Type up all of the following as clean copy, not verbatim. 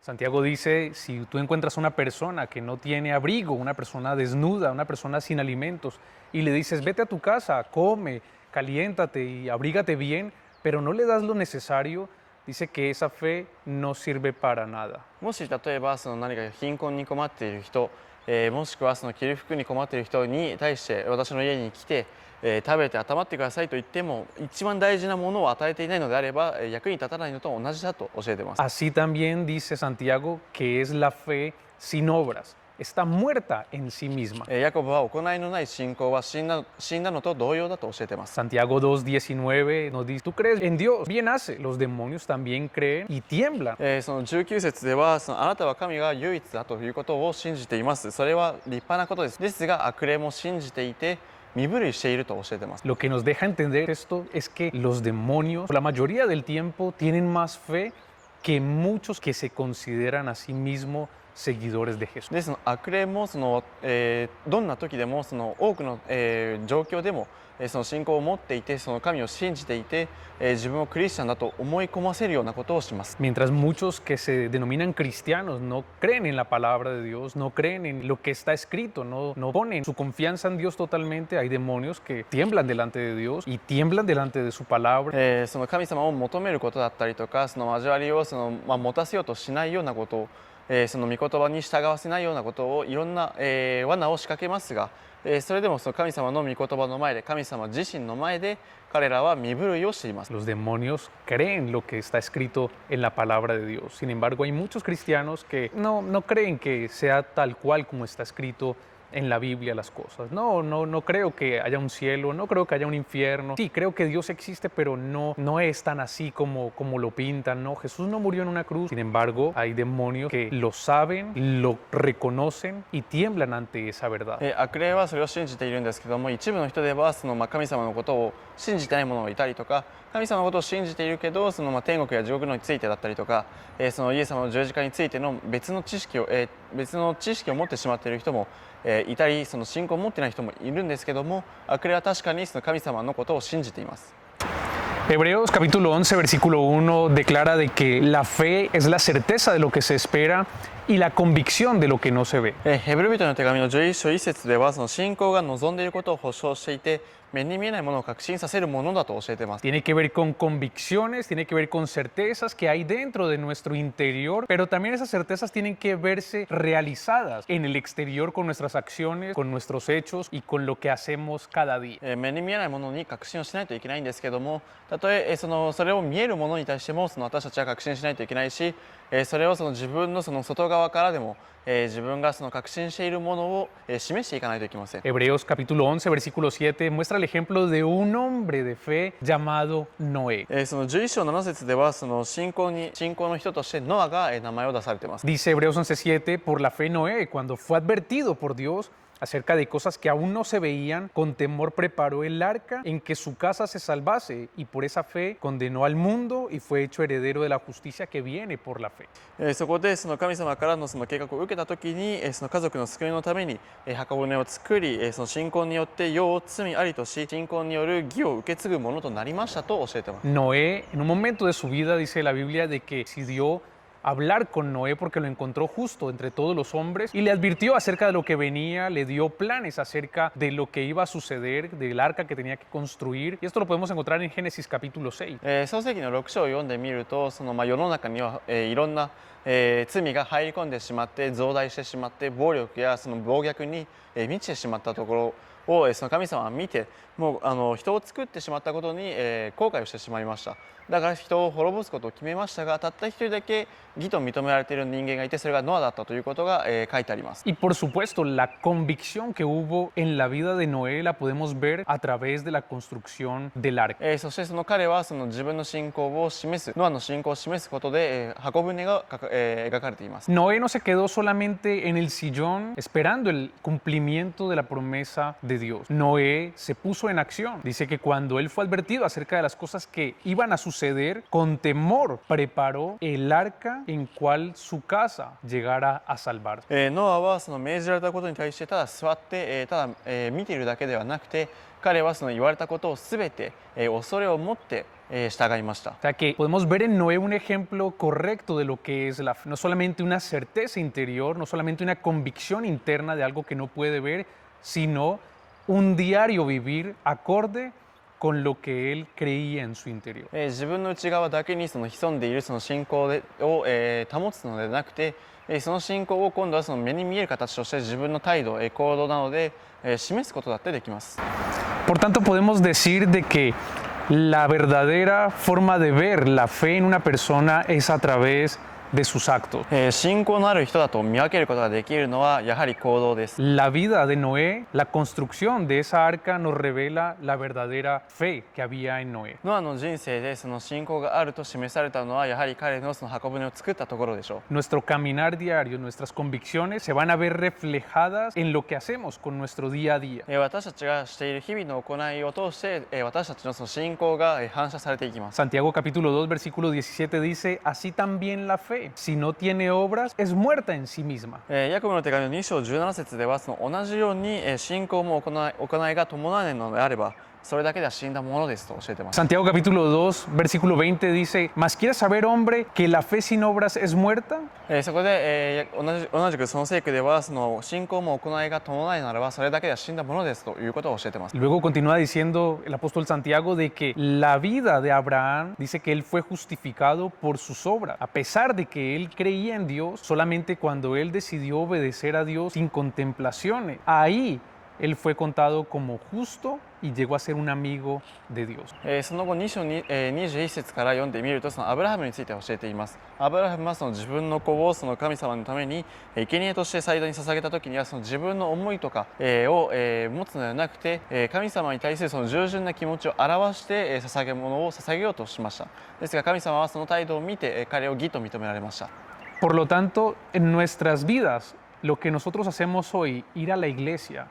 Santiago dice, si tú encuentras una persona que no tiene abrigo, una persona desnuda, una persona sin alimentos, y le dices, vete a tu casa, come, caliéntate y abrígate bien, pero no le das lo necesario, dice que esa fe no sirve para nada. もし例えば何か貧困に困っている人、もしくは着る服に困っている人に対して私の家に来て、食べて温まってくださいと言っても一番大事なものを与えていないのであれば、役に立たないのと同じだと教えています。 Así también dice Santiago que es la fe sin obras, está muerta en sí misma. ヤコブは行いのない信仰は死んだのと同様だと教えています。 Santiago 2:19 nos dice, tú crees en Dios, bien hace, los demonios también creen y tiemblan. その19節ではあなたは神が唯一だということを信じています。それは立派なことです。ですが悪霊も信じていて身震いしていると教えています。 Lo que nos deja entender esto es que los demonios, la mayoría del tiempo, tienen más fe que muchos que se consideran a sí mismos seguidores de Jesús. で悪霊もどんな時でも多くの、状況でもその信仰を持っていて神を信じていて、自分をクリスチャンだと思い込ませるようなことをします。 Mientras muchos que se denominan cristianos no creen en la palabra de Dios, no creen en lo que está escrito, no ponen su confianza en Dios totalmente, hay demonios que tiemblan delante de Dios y tiemblan delante de su palabra. その神様を求めることだったりとか交わりを持たせようとしないようなことを、その御言葉に従わせないようなことをいろんな、罠を仕掛けますが、それでも神様の御言葉の前で神様自身の前で彼らは身震いをしています。 Los demonios creen lo que está escrito en la palabra de Dios. Sin embargo, hay muchos cristianos que no creen que sea tal cual como está escrito en la Biblia las cosas. No creo que haya un cielo, no creo que haya un infierno. Sí, creo que Dios existe, pero no es tan así como lo pintan. No, Jesús no murió en una cruz. Sin embargo, hay demonios que lo saben, lo reconocen y tiemblan ante esa verdad. 悪霊はそれを信じているんですけども、一部の人では神様のことを信じてない者がいたりとか、神様のことを信じているけど天国や地獄のについてだったりとか、イエス様の十字架についての別の知識を持ってしまっている人もいたり、信仰を持っていない人もいるんですけども、悪霊は確かに神様のことを信じています。 Hebreos capítulo 11, versículo 1 declara de que la fe es la certeza de lo que se espera y la convicción de lo que no se ve. ヘブル人の手紙の11章1節では信仰が望んでいることを保証していて、目に見えないものを確信させるものだと教えています。 Tiene que ver con convicciones, tiene que ver con certezas que hay dentro de nuestro interior, pero también esas certezas tienen que verse realizadas en el exterior con nuestras acciones, con nuestros hechos y con lo que hacemos cada día. 目に見えないものに確信をしないといけないんですけども、たとえそれを見えるものに対しても私たちは確信しないといけないし、それを自分の外側からでも自分が確信しているものを示していかないといけません。 Hebreos capítulo 11, versículo 7 muestra el ejemplo de un hombre de fe llamado Noé. その11章7節では信仰の人としてノアが名前を出されています。 Dice Hebreos 11:7, por la fe Noé, cuando fue advertido por Dios acerca de cosas que aún no se veían, con temor preparó el arca en que su casa se salvase, y por esa fe condenó al mundo y fue hecho heredero de la justicia que viene por la fe. そこで神様からの計画を受けたときに家族の救いのために箱舟を作り、信仰によって世を罪ありとし、信仰による義を受け継ぐものとなりましたと教えています。 Noé, en un momento de su vida, dice la Biblia, de que decidió hablar con Noé porque lo encontró justo entre todos los hombres y le advirtió acerca de lo que venía, le dio planes acerca de lo que iba a suceder, del arca que tenía que construir, y esto lo podemos encontrar en Génesis capítulo 6. 創世記の6章を読んでみると世の中には、いろんな、罪が入り込んでしまって増大してしまって暴力や暴虐に、満ちてしまったところを神様は見て、もう人を作ってしまったことに、後悔をしてしまいました。だから人を滅ぼすことを決めましたが、たった一人だけ義と認められている人間がいて、それがノアだったということが、書いてあります。 Y por supuesto, la convicción que hubo en la vida de Noé la podemos ver a través de la construcción del arca. そして彼は自分の信仰を示す、ノアの信仰を示すことで、箱舟が描かれています。 Noé no se quedó solamente en el sillón esperando el cumplimiento de la promesa de de Dios. Noé se puso en acción. Dice que cuando él fue advertido acerca de las cosas que iban a suceder, con temor preparó el arca en cual su casa llegara a salvar. ノアはその命じられたことに対してただ座って、ただ、見ているだけではなくて、彼はその言われたことをすべて、恐れを持って、従いました。 O sea que podemos ver en Noé un ejemplo correcto de lo que es la fe, no solamente una certeza interior, no solamente una convicción interna de algo que no puede ver, sino un diario vivir acorde con lo que él creía en su interior. 自分の内側だけにその潜んでいるその信仰を、保つのではなくて、その信仰を今度はその目に見える形として自分の態度、行動などで、示すことだってできます。 Por tanto, podemos decir de que la verdadera forma de ver la fe en una persona es a través de sus actos. 信仰のある人だと見分けることができるのはやはり行動です。 La vida de Noé, la construcción de esa arca nos revela la verdadera fe que había en Noé. ノアの人生でその信仰があると示されたのはやはり彼のその箱舟を作ったところでしょう。 Nuestro caminar diario, nuestras convicciones se van a ver reflejadas en lo que hacemos con nuestro día a día. 私たちがしている日々の行いを通して、私たちのその信仰が反射されていきます。 Santiago capítulo 2 versículo 17 dice, así también la fe, si no tiene obras, es muerta en sí misma. ヤコブの手紙の2章17節ではその同じように、信仰も行いが伴わないのであればそれだけでは死んだものですと教えています。 Santiago capítulo 2 versículo 20 dice, ¿mas quieres saber, hombre, que la fe sin obras es muerta? そこで、同じくその聖句ではその信仰も行いが伴わないならばそれだけでは死んだものですということを教えています。 Luego continúa diciendo el apóstol Santiago de que la vida de Abraham dice que él fue justificado por sus obras. A pesar de que él creía en Dios, solamente cuando él decidió obedecer a Dios sin contemplaciones, ahí él fue contado como justo y llegó a ser un amigo de Dios. その後2章に、21節から読んでみるとそのアブラハムについて教えています。アブラハムはその自分の子をその神様のために生贄として祭壇に捧げた時にはその自分の思いとか、を、持つのではなくて、神様に対するその従順な気持ちを表して、捧げ物を捧げようとしました。ですが神様はその態度を見て、彼を義と認められました。 Por lo tanto, en nuestras vidas, lo que nosotros hacemos hoy, ir a la iglesia,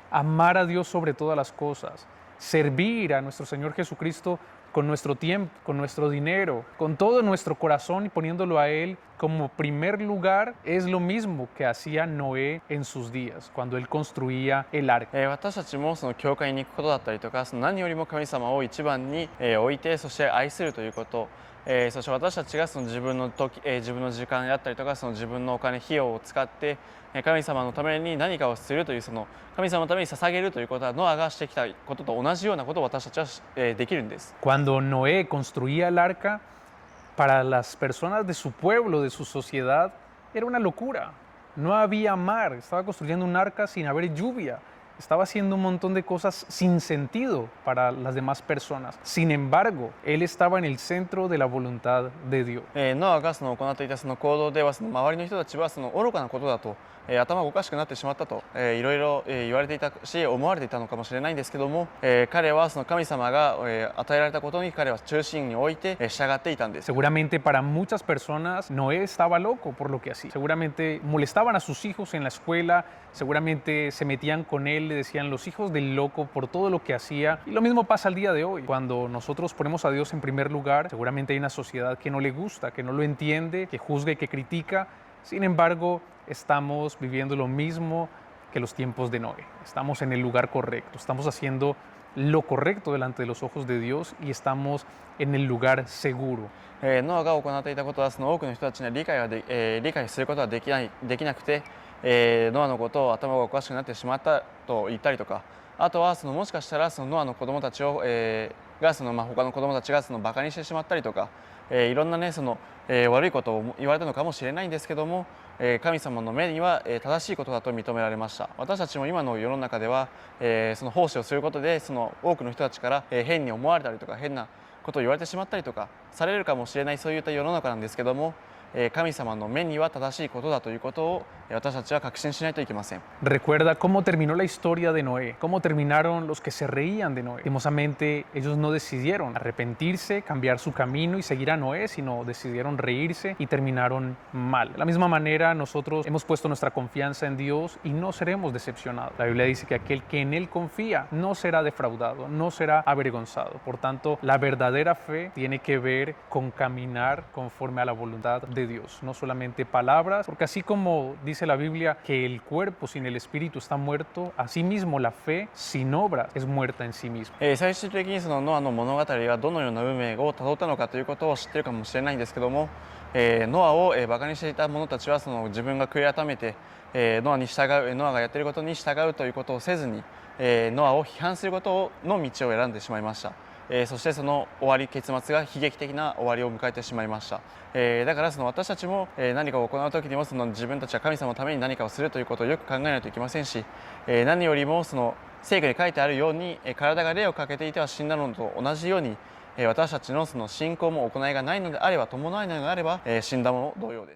amar a Dios sobre todas las cosas, servir a nuestro Señor Jesucristo con nuestro tiempo, con nuestro dinero, con todo nuestro corazón y poniéndolo a Él como primer lugar, es lo mismo que hacía Noé en sus días, cuando él construía el arca. 私たちもその教会に行くことだったりとか、その何よりも神様を一番に、置いてそして愛するということ、そして私たちがその自分の時間だったりとかその自分のお金費用を使って神様のために何かをするというその神様のために捧げるということはノアがしてきたことと同じようなことを私たちは、できるんです。 Cuando Noé construía el arca, para las personas de su pueblo, de su sociedad, era una locura. No había mar, estaba construyendo un arca sin haber lluvia. Estaba haciendo un montón de cosas sin sentido para las demás personas. Sin embargo, él estaba en el centro de la voluntad de Dios. ノアがその行っていたその行動ではその周りの人たちはその愚かなことだと、頭がおかしくなってしまったと、いろいろ、言われていたし思われていたのかもしれないんですけども、彼はその神様が、与えられたことに彼は中心に置いて、従っていたんです。 Seguramente para muchas personas Noé estaba loco por lo que hacía. Seguramente molestaban a sus hijos en la escuela, seguramente se metían con él, le decían los hijos del loco por todo lo que hacía. Y lo mismo pasa al día de hoy. Cuando nosotros ponemos a Dios en primer lugar, seguramente hay una sociedad que no le gusta, que no lo entiende, que juzga y que critica. Sin embargo, estamos viviendo lo mismo que los tiempos de Noé. Estamos en el lugar correcto, estamos haciendo lo correcto delante de los ojos de Dios y estamos en el lugar seguro. ノアが行っていたことはその多くの人たちには理解することはできなくて、ノアのことを頭がおかしくなってしまったと言ったりとか、あとはそのもしかしたらそのノアの子供たちを、がその他の子供たちがそのバカにしてしまったりとか、いろんなねその、悪いことを言われたのかもしれないんですけども、神様の目には、正しいことだと認められました。私たちも今の世の中では、その奉仕をすることでその多くの人たちから、変に思われたりとか変なことを言われてしまったりとかされるかもしれないそういった世の中なんですけども、神様の目には正しいことだということを、私たちは確信しないといけません。 Recuerda cómo terminó la historia de Noé, cómo terminaron los que se reían de Noé. Lastimosamente, ellos no decidieron arrepentirse, cambiar su camino y seguir a Noé, sino decidieron reírse y terminaron mal. De la misma manera, nosotros hemos puesto nuestra confianza en Dios y no seremos decepcionados. La Biblia dice que aquel que en Él confía no será defraudado, no será avergonzado. Por tanto, la verdadera fe tiene que ver con caminar conforme a la voluntad de Dios, no solamente palabras, porque así como dice la Biblia que el cuerpo sin el espíritu está muerto, asimismo la fe sin obras es muerta en sí misma. 最終的にそのノアの物語がどのような運命をたどったのかということを知っているかもしれないんですけども、ノアをバカにしていた者たちはその自分が悔い改めて、ノアがやっていることに従うということをせずに、ノアを批判することの道を選んでしまいました。そしてその結末が悲劇的な終わりを迎えてしまいました。だからその私たちも何かを行う時にもその自分たちは神様のために何かをするということをよく考えないといけませんし、何よりもその聖句に書いてあるように体が霊をかけていては死んだのと同じように、私たちのその信仰も行いがないのであれば伴わないのであれば死んだもの同様です。